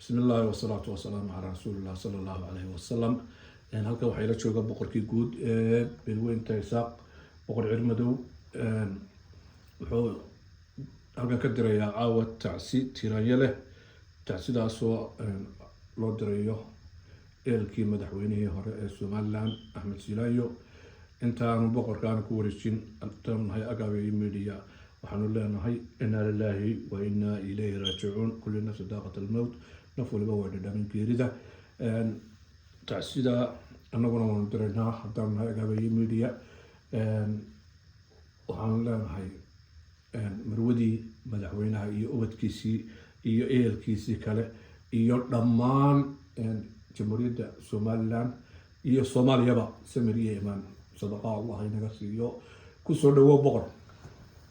بسم الله والصلاة والسلام على رسول الله صلى الله عليه وسلم. halkan waxaa ila jooga boqorkii guud ee beelweynta Isaaq boqor Cirmadow. wuxuu halkan ka dirayaa caawa tacsi tiraanye leh, tacsidaasoo loo dirayo eelkii madaxweynihii hore ee Somaliland Axmed Silayo. intaanu boqorkaan ku wareejin antaanahay Agaabay Media waxaanu leenahay inna lillahi wa inna ilayhi raaji'uun, kullu nafsin daaqatul mawt, naf waliba waa dhadhamin geerida. tacsida annaguna waanu diraynaa haddaan nahay Agaabay Media. waxaanu leenahay marwadii madaxweynaha iyo ubadkiisii iyo ehelkiisii kale iyo dhammaan jamhuuriyadda Somaliland iyo Soomaaliyaba samir iyo imaan صدقاء الله ينقصيه كسر دوا بقر.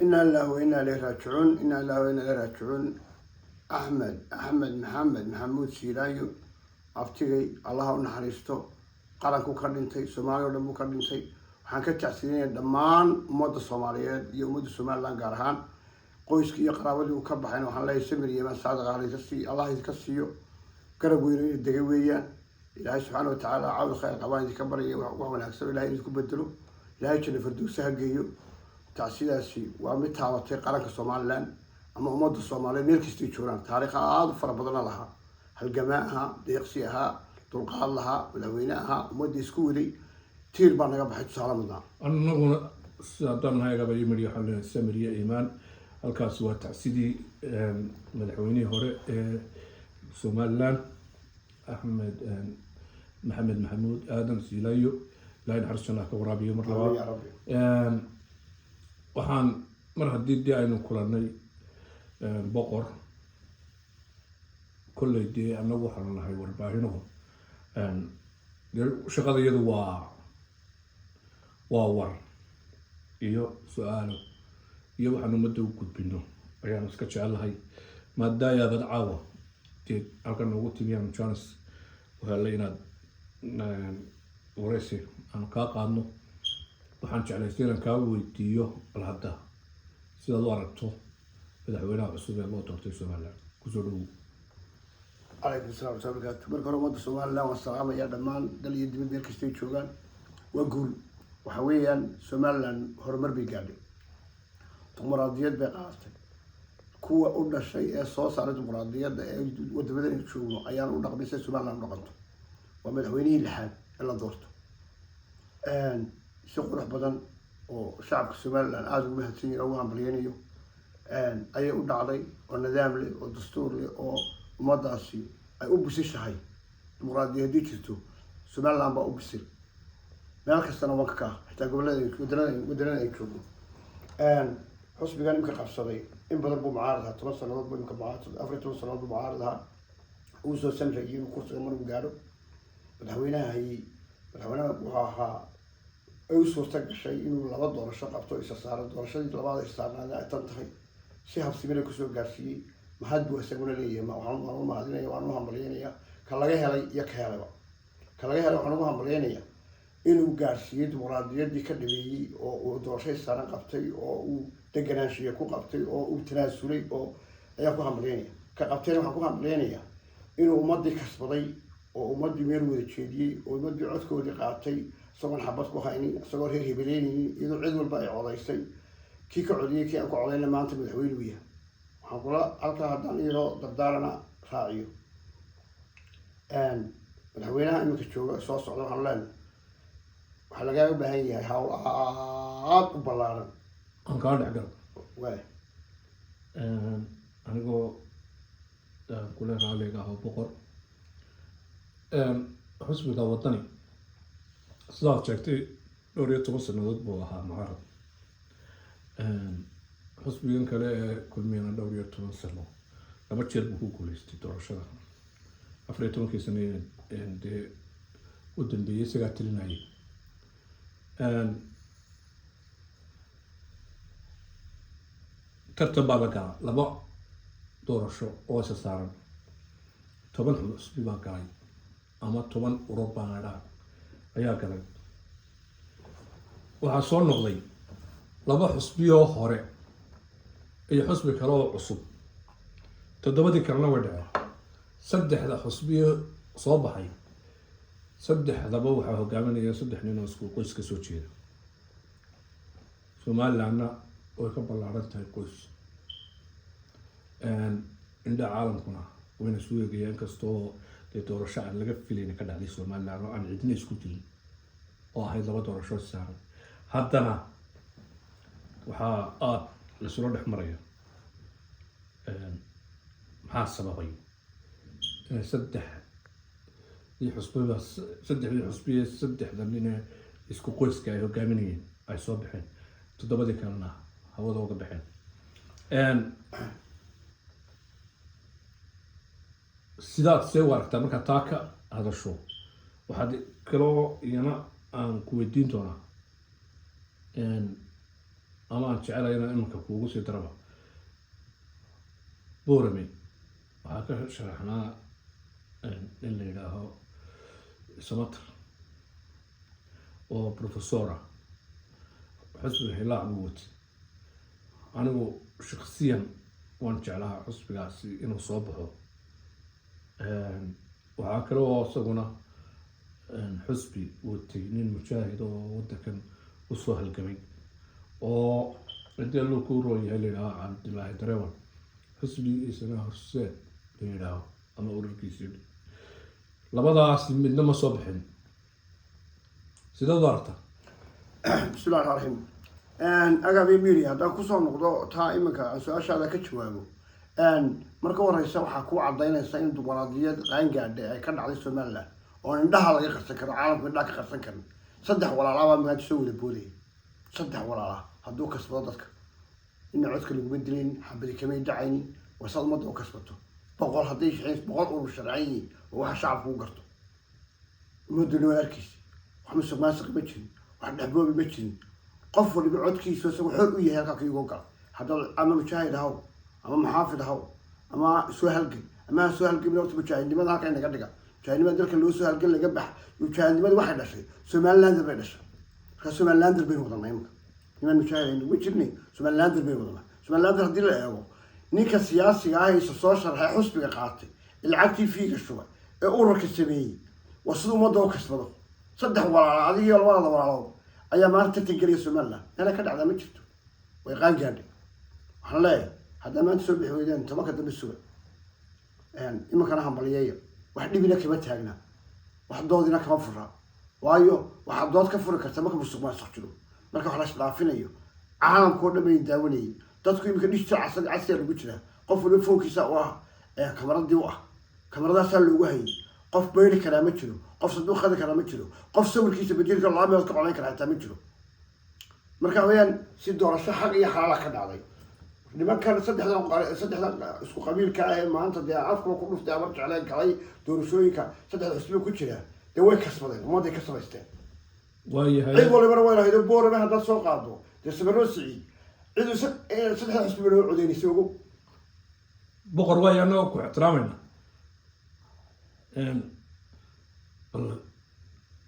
إنا الله وإنا إليه راجعون. إنا الله وإنا إليه راجعون. أحمد محمود سيلايو أفتقي الله ونحرسته قرنكو كردنتي سومالي ودمو كردنتي waxaan ka tacsiinay dhammaan ummadda Soomaaliyeed iyo ummadda Somaliland gaar ahaan qoyskii iyo qaraabadii uu ka baxay waxaan leeyahay samir iyo imaan saadaqa alayhi Allah idinka siiyo garab weyn degay weeyaan. إلهي سبحانه وتعالى عاود خير قبائل كبر وعمل أكثر. إلهي يذكر بدله إلهي جل فردوس هجيو تعسيد شيء وعمتها وطريق على الصوماليين أما أمد الصوماليين ملك استيشوران تاريخ عاد فربضنا لها هالجماعها ديقسيها تلقى لها ولوينها أمد سكوري تير بنا قبل حد سلام الله. أنا نقول سأتمنى هاي قبل يمري حل السمرية إيمان الكاسوة تعسيدي مدحوني هراء Somaliland أحمد محمود آدم سيلايو لا ينحرس الله كورابي مرة. وحان مرة دي أنو كلني بقر كل دي أنا وحنا الله يورباهنه شغل يدو وار إيو سؤاله إيو وحنا مدو كود بينه أيام سكتش الله هاي ما دايا بدعوة halkan ugu timiyaan chance waxaa inaad wareysi aan ka qaadno. waxaan jeclaystay inaan kaa weydiiyo bal hadda sidaad u aragto madaxweynaha cusub ee loo doortay Somaliland. kusoo dhawow. عليكم السلام ورحمة الله وبركاته. مركز رمضان Somaliland والسلام يا دمان دليل دمين ملك استيشوغان وأقول وحويا Somaliland هرمر بيقالي تمراديات بقاستك kuwa u dhashay ee soo saaray dimuqraadiyadda ee wadamada ay joogo ayaan u dhaqmisay Somaliland noqoto waa madaxweynihii lixaad ee la doorto si qurux badan oo shacabka Somaliland aad ugu mahadsan yahay oo hambalyeeyo ayay u dhacday oo nidaam leh oo dastuur leh oo ummadaasi ay u bisishahay dimuqraadiyadda jirto. Somaliland baa u bisil meel kastana waa ka xitaa gobolada waddanada ay joogo. xusbigan imka qabsaday in badan buu mucaaradaha 10 sanadood buu imka mucaaradaha 14 sanadood buu mucaaradaha uu soo samray inuu kursiga maruu gaaro madaxweynaha wuxuu ahaa ay suurta gashay inuu laba doorasho qabto isa saaro doorashadii labaad ay saarnaada ay tan tahay si habsimi ku soo gaarsiiyay mahad buu isaguna leeyahay waxaan u mahadinayaa waan u hambalyeeyaa ka laga helay iyo ka helay waxaan ugu hambalyeeyaa inuu gaarsiiyay dimuqraadiyaddii ka dhameeyay oo uu doorasho saaran qabtay oo uu deganaanshiyo ku qabtay oo uu tanaasulay oo ayaa ku hambalyeeyaa ka qabtayna waxaan ku hambalyeeyaa inuu ummadii kasbaday oo ummadii meel wada jeediyay oo ummadii codkoodii qaatay isagoon xabad ku haynin isagoo reer hibeeleynaynin iyadoo cid walba ay codaysay kii ka codiyay kii aan ku codayna maanta madaxweynuhu yahay. waxaan kula halkaa haddaan iyadoo dardaarana raaciyo madaxweynaha iminka jooga soo socda waxaan leenahay waxaa lagaaga baahan yahay hawl aad u ballaaran. aan kaa dhex galo waay anigoo kule raaliga aho boqor xusbiga wadani sidaad sheegtay 12 sanadood buu ahaa mucaarad. xusbigan kale ee kulmiyana 12 sano laba jeer buu ku guuleystay doorashada 14 sano dee u dambeeyay isagaa tilinayay. tartan baa la galaa laba doorasho oo isa saaran 10 xusbi baa galay ama 10 urur baa dhaca ayaa galay. waxaa soo noqday laba xusbiyoo hore iyo xusbi kale oo cusub 7 kalena way dhaceen saddexda xusbiyo soo baxay saddexdaba waxaa hogaaminaya 3 nin oo isku qoys ka soo jeeda Somalilandna way ka ballaaran tahay qoys indha caalamkuna wayna soo eegayaan kastoo doorasho aan laga filayn ka dhacday Somaliland oo aan cidna isku jirin oo ahayd laba doorasho saaran haddana waxaa aad la soo dhex maraya maxaa sababay saddexda nin isku qoyska ay hogaaminayeen ay soo baxeen 7 kalena hawada uga baxeen sidaad see u aragtaa markaa taa ka hadasho waxaad kaloo iyana aan ku weydiin doonaa ama aan jecelahay inaan iminka kuugu sii daraba Boorame waxaa ka sharaxnaa in la yidhaaho Samatar oo professora xusbiga Hilaac buu watay anigu shakhsiyan waan jeclahaa xusbigaasi inuu soo baxo waxaa kale oo isaguna xusbi watay nin mujaahid oo waddankan u soo halgamay oo inta loo ku rooyay la yidhaaho Cabdilaahi Darewan xusbigiisana horseed la yidhaaho ama ururkiisii labadaas midna ma soo bixin sidaad u aragtaa bismillahi rahmaani rahiim agabe miri haddaan kusoo noqdo taa iminka su-aashaada ka jawaabo marka horeysa waxaa ku cadaynaysa in dimuqraadiyad qaangaadhay ay ka dhacday Somaliland oo indhaha laga qarsan karo caalamka indhaha ka qarsan karin 3 walaalaha baa magaalada soo wada boodayay 3 walaalaha hadduu kasbado dadka in codka lagu bedelin xabadi kamay dhacaynin wasad umada u kasbato boqol hadday shaqeyn boqol urur sharciyi oo waxa shacabku u garto muddo arkiis wax musuqmaasuq ma jirin wax dhaxboobi ma jirin qof waliba codkiisa isagoo xor u yahay halka kiyugo gal hadda ama mujaahid ahaw ama maxaafid ahaw ama soo halgan ama soo halgan waqti mujaahidnimada halka inaga dhiga mujaahidnimada dalka loo soo halgan laga bax mujaahidnimada waxay dhashay Somaliland bay dhashay ka Somaliland bay wadnaa imka niman mujaahid ugu jirnay Somaliland bay wadnaa Somaliland hadii la eego ninka siyaasiga ah ee soo sharxay xusbiga qaatay lacagtii fiiga shuba ee ururka sameeyay wasadu umada u kasbado 3 walaal adiga iyo labada walaal ayaa maanta tigeliya Somaliland ana ka dhacda ma jirto way qaan gaadhay waxaan leeyahay hadda maanta soo bixi weydaan tobanka dambe suga imankana hambalyeeyo wax dhibina kama taagna wax doodina kama fura waayo waxa dood ka furi karta marka musuqmaasuq jiro marka wax la isdhaafinayo caalamkoo dhan bay daawanayeen dadku imika dhishta casriga lagu jira qof waliba foonkiisa u ah kamaradii u ah kamaradaasa loogu hayay qof bayri kara ma jiro qof saduuq qadi kara ma jiro qof sawirkiisa beddelka laba meel ka qolan kara xitaa ma jiro marka weeyaan si doorasho xaq iyo xalaal ka dhacday nimankan saddexda isku qabiilka ah maanta de afku ku dhuftay ama jeclaan galay doorashooyinka saddexda xisbi ku jira de way kasbadeen umaday ka sameysteen waayahay cid waliba way lahayd Boorame hadda soo qaado de sabaroosi cid saddexda xisbi loo codeynayay ugu boqor way anoo ku ixtiraamayna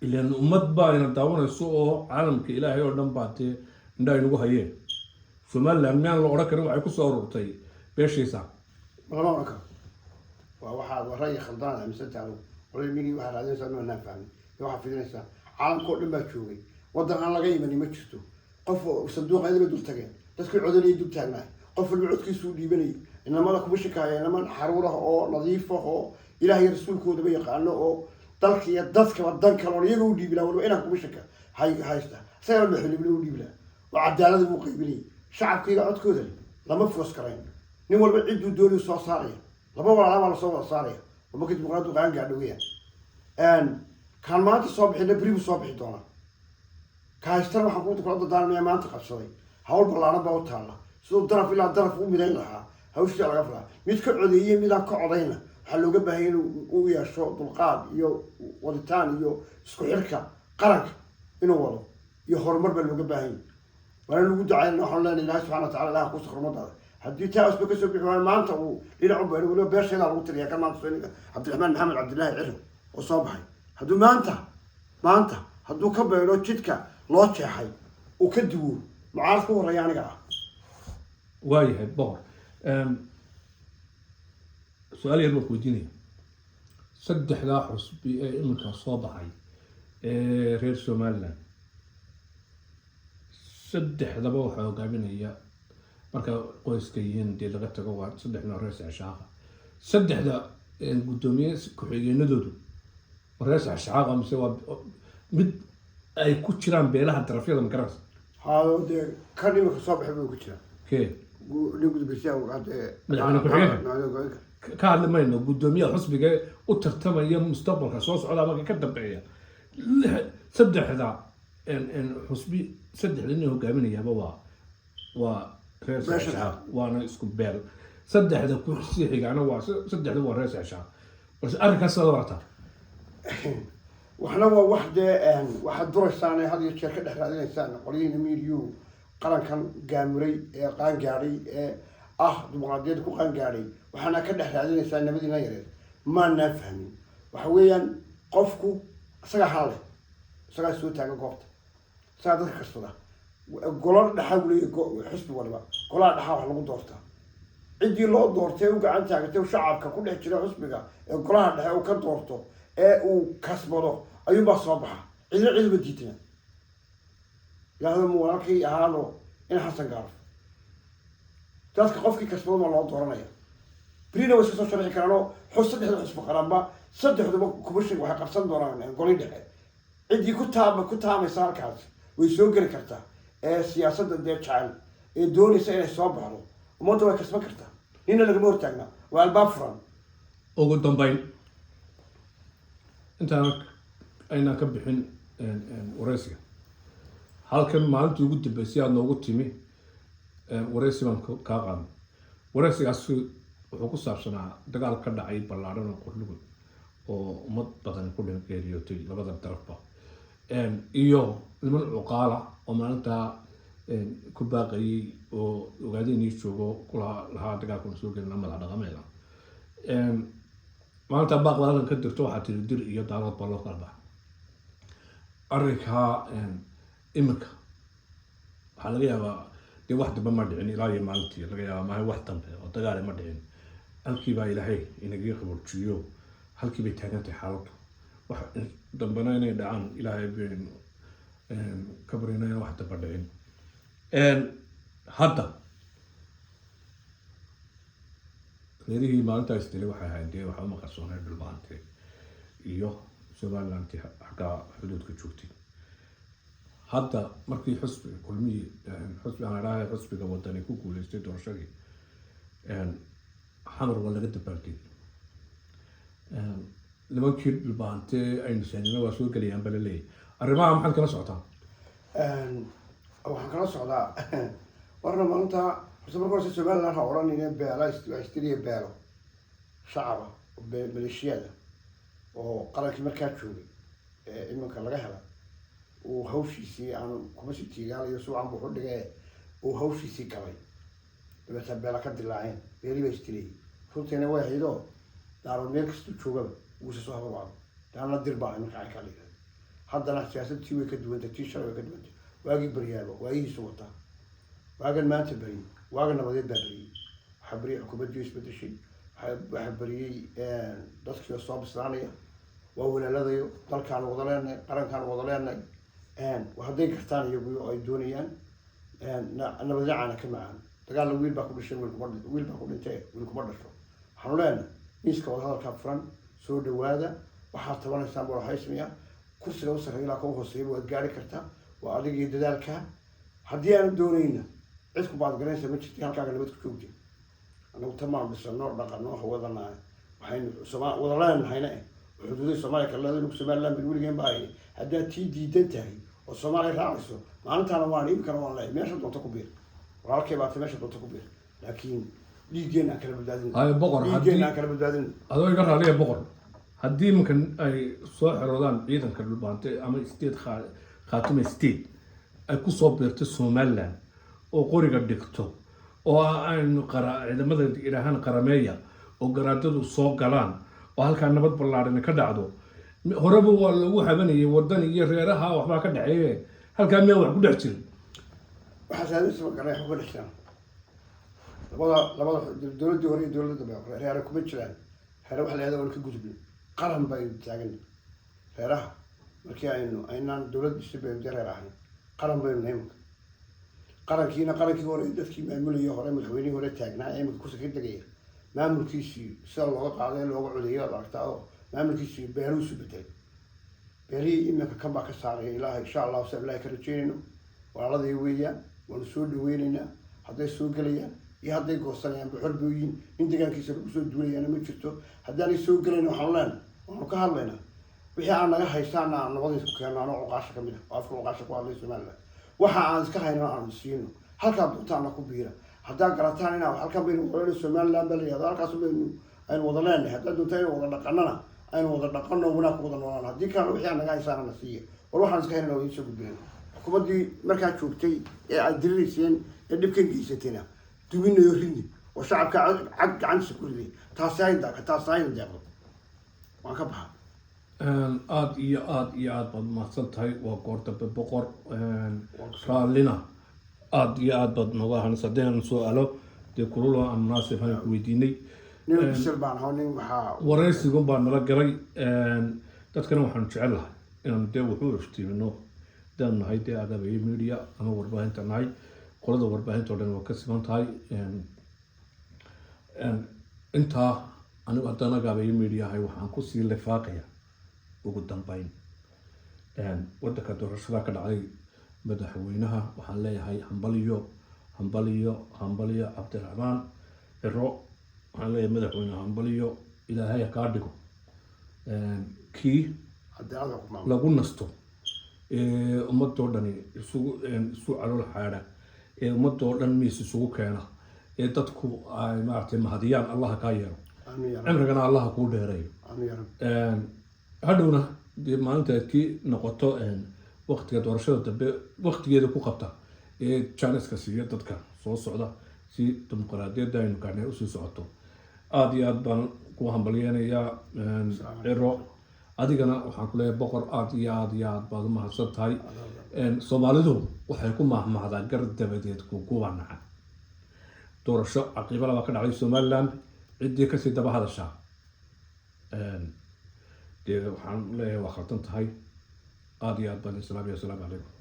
ilaan ummad baa ina daawanayso oo caalamka ilaahay oo dhan baatee indhaa inagu hayeen Somaliland miyaan la oran karin waxay ku soo ururtay beeshiisa lama oran karo waa waxaa ra'yi khaldaan mise taalo wali mini waxa raadinaysa inuu naan fahmin waxa fidinaysa caalamka oo dhan baa joogay wadan aan laga yimanin ma jirto qof sanduuqeeda dul tageen dadkii codanay dul taagnaa qof walba codkiisu dhiibanay inamada kuma shaqeeyeen inaman xaruuraha oo nadiif ah oo ilaahay rasuulkooda ba yaqaano oo dalka iyo dadka wadan kale oo iyagu dhiibila walba inaan kuma shaqeeyo haysta sayr la xiliblo dhiibila waa cadaalad uu qaybinay shacabkiga codkooda lama foos kareen nin walba cid uu doonay soo saaray laba walaal la soo saaray oo markii dimuqraadu qaan gaadhayeen kan maanta soo bixina brief soo bixi doona kaastan waxaan ku kula dadaalmay maanta qabsaday hawl ballaaran baa u taala sidoo daraf ilaa daraf u midayn lahaa hawsha laga fara mid ka codeeyay mid aan ka codayna waxa looga baahan yahay inuu yeesho dulqaad iyo waditaan iyo isku xirka qaranka inuu wado iyo horumar baa looga baahan yahay وأنا اللي قلت على إنه الله إله سبحانه وتعالى لا قصة رمضان هدي تاس بكسر بحوار ما أنت وإلى عبه ولا بيرش هذا قلت لي كمان عبد الرحمن محمد عبد الله عرف وصبحي هدو ما أنت هدو كبر لو تشتكى لو تشحي وكدو معارف هو ريان قاع وايه بور سؤال يروح وديني saddexdaa xusbi ee iminka soo baxay reer somaliland saddexdaba waxaa hogaaminaya marka qoyska yihiin dee laga tago waa saddexna reer shaqshaaqa saddexda guddoomiye ku-xigeenadoodu reer shaqshaaqa mise waa mid ay ku jiraan beelaha darafyada magaras haado dee kan iminka soo baxay buu ku jiraa kee nin gudbeysiyaha hadda madaxweyne ku-xigeenka ka hadli mayno guddoomiyaha xusbiga u tartamaya mustaqbalka soo socda marka ka dambeeya saddexda xusbi saddexda nin hogaaminayaaba waa reer shaqshaaqa waana isku beel saddexda ku sii xigaana waa saddexda waa reer shaqshaaqa balse arrinkaas la warataa waxna waa wax dee waxaad duraysaan had iyo jeer ka dhex raadinaysaan qolyihiina miidiyu qarankan gaamuray ee qaangaadhay ee dimuqraadiyadda ku qaangaadhay waxaana ka dhex raadinaysaan nabadiina yareed maanaa fahmin waxa weeyaan qofku isagaa hal leh isagaa soo taagan goobta isagaa dadka kasbada golo dhaxa leeyahy xusbi waliba golaha dhaxaa wax lagu doortaa ciddii loo doortay u gacan taagatay shacabka ku dhex jira xusbiga ee golaha dhexe uu ka doorto ee uu kasbado ayuunbaa soo baxa cidna ciduba diitana ilaahdo mu walaalkii ahaano in xasan gaaro dadka qofkii kasbado maa loo dooranaya berina way iska soo sharci karaanoo saddexda xusbi qaranba saddexduba kubashin waxay qabsan doonaan goli dhexe ciddii ku taamaysa halkaas way soo geli kartaa ee siyaasadda dee jecel ee doonaysa inay soo baxdo ummadda way kasban kartaa nina lagama hortaagna waa albaab furan ugu dambeyn intaan aynaan ka bixin wareysiga halkan maalintii ugu dambeysay aad noogu timi wareysi baan kaa qaadnay wareysigaas wuxuu ku saabsanaa dagaal ka dhacay ballaadhan oo qorlugud oo ummad badan ku geeriyootay labada darafba iyo niman cuqaala oo maalintaa ku baaqayay oo ogaadeenii joogo kulahaa dagaalkuna soo gelina madax dhaqameeda maalintaa baaq halkan ka dirto waxaa tiri dir iyo daalood baa loo kala baxa arrinkaa iminka waxaa laga yaabaa dee wax dambe ma dhicin ilaa iyo maalintii laga yaabaa maaha wax dambe oo dagaale ma dhicin halkii baa ilaahay inagii qabojiyo halkii bay taagantahay xaaladdu wax dambena inay dhacaan ilaahay baynu ka baryana in wax dambe dhicin hadda reerihii maalintaas dilay waxay ahayd dee waxaa uma qarsoonay dhulbaante iyo somalilanti xaggaa xuduudka joogtay hadda markii xusbiga kulmihii xusbi aan idhaahay xusbiga wadani ku guuleystay doorashadii xamar waa laga dabaaldegay nimankii dhulbaante aynu saanina waa soo gelayaan bala leeyahy arrimaha maxaad kala socotaa waxaan kala socdaa warna maalinta horta marka horse somaliland ha odhanine beela istiriya beelo shacaba maleeshiyada oo qarankii markaa joogay iminka laga hela uu hawshiisii aan kuma si tiigaalayo suucan buu u dhigee uu hawshiisii galay dabeeta beela ka dilaaceen beelii baa istiriyay runtiina way haydoo daarood meel kastuu joogaba wuuse soo hababacdo daana dir baa iminka ay ka dhigay haddana siyaasadtii way ka duwantay tii shalay way ka duwantay waagii baryaaba waayihiisu wataa waagan maanta beriyey waagan nabadeed baa beriyey waxaa beriyey xukuumaddii isbedeshay waxaa beriyey dadkii oo soo bislaanaya waa walaaladayo dalkaan wada leenahay qarankaan wada leenahay hadday gartaan iyagu oo ay doonayaan nabadyacaana ka macaan dagaalna wiil baa ku dhashay wiil baa ku dhintay wiil kuma dhasho waxaanu leenahay miiska wada hadalkaa furan soo dhawaada waxaad tabanaysaan baa haysmaya kursiga u sarreeya ilaa ka hooseeyaba waad gaari kartaa waa adigii dadaalkaa haddii aanu doonayna cid ku baadgalaysa ma jirti halkaaga nabad ku joogtay anagu tamaan dhisano dhaqano hawadanahay waxaynu wada leenahayna xuduuday soomaaliya kala leedahay somaliland bin weligeen baa hayay haddaad tii diidan tahay oo soomaaliya raacayso maalintaana waan imikana waan leeyahay meesha doonta ku biir walaalkay baata meesha doonta ku biir laakiin dhiiggeenna aan kala badbaadin dhiiggeenna aan kala badbaadin adoo iga raaliya boqor haddii iminka ay soo xeroodaan ciidanka dhulbaante ama state khaatime state ay kusoo beerto somaliland oo qoriga dhigto oo aynu ciidamada idhaahaan qarameeya oo garaadadu soo galaan oo halkaa nabad ballaadhani ka dhacdo horeba waa lagu habanayay wadan iyo reeraha waxbaa ka dhexeeye halkaa miyaa wax ku dhex jirin waxaa saadisaba garay waxba dhex jiraan labada dowladdii hore iyo dowladda dambe reere kuma jiraan reere waxa la yahda waan ka gudubnay qaran baynu taaganay reeraha markii aynaan dowlad dhisay baynu reer ahayn qaran baynu nahay imika qarankii hore dadkii maamulayay hore madaxweynihii hore taagnaa ee imika kursi ka degaya maamulkiisii sida looga qaaday looga codeeyo ad aragtaa oo maamulkiisii beeruhu isu bedelay beerihii imika kan baa ka saaraya ilaahay insha allahu sa ilaahay ka rajeynayno walaaladii weeyaan waanu soo dhaweynaynaa hadday soo gelayaan iyo hadday goosanayaan baxorbooyin in deegaankiisa lagu soo duulayaana ma jirto haddaanay soo gelayna waxaanu leenahay waanu ka hadlaynaa wixii aan naga haystaana aan nabadiis ku keenno anoo cuqaasha kamid ah oo afka cuqaasha ku hadlay somaliland waxa aan iska hayno aanu siino halkaa doontaana ku biira haddaa garataan inaa halkan baynu wada somaliland baa layihahdo halkaas aynu wada leenahay haddaa doontaa inuu wada dhaqanana aynu wada dhaqano wanaag ku wada noolaan haddii kalena wixii aan naga haystaana na siiya war waxaan iska haynana waa idiin soo gudbinayn xukuumaddii markaa joogtay ee aad dirirayseen ee dhibkan geysatayna duminayo ridni oo shacabka cag gacantiisa ku riday taasi ayna deeqdo waan ka baxa aada iyo aada baad mahadsan tahay waa goor dambe boqor raallina aada iyo aada baad nooga ahanas haddaynan su-aalo dee kulula aan munaasib hayn ku weydiinay nin bisal baan aho nin waxaa waraysigun baa nala galay dadkana waxaanu jecel lahay inaanu dee wuxuu iftiimino haddaanu nahay dee agaabeye media ama warbaahinta nahay qolada warbaahinta o dhan waa ka siman tahay intaa anigu haddaan agaabeye media ahay waxaan kusii lifaaqaya ugu dambeyn waddanka doorashada ka dhacday madaxweynaha waxaan leeyahay hambaliyo cabdiraxmaan ciro waxaan leeyahay madaxweyne hambaliyo ilaahay kaa dhigo kii lagu nasto ummadoo dhani isu calool xaadha ee ummadoo dhan miis isugu keena ee dadku ay maaragtay mahadiyaan allaha kaa yeelo cimrigana allaha kuu dheereeyo hadhowna dee maalinta aad kii noqoto waktiga doorashada dambe waktigeeda ku qabta ee janiska siiya dadka soo socda si dimuqraadiyadda aynu gaarnay usii socoto aada iyo aada baan ku hambalyeynayaa ciro adigana waxaan ku leeyahay boqor aada iyo aada baad u mahadsan tahay soomaalidu waxay ku mahmahdaa gar dabadeed kuguba naca doorasho caqiiba laba ka dhacday somaliland ciddii kasii daba hadashaa dee waxaan leeyahay waa khaldan tahay aada iyo aada baan islaamiya asalaamu calaykum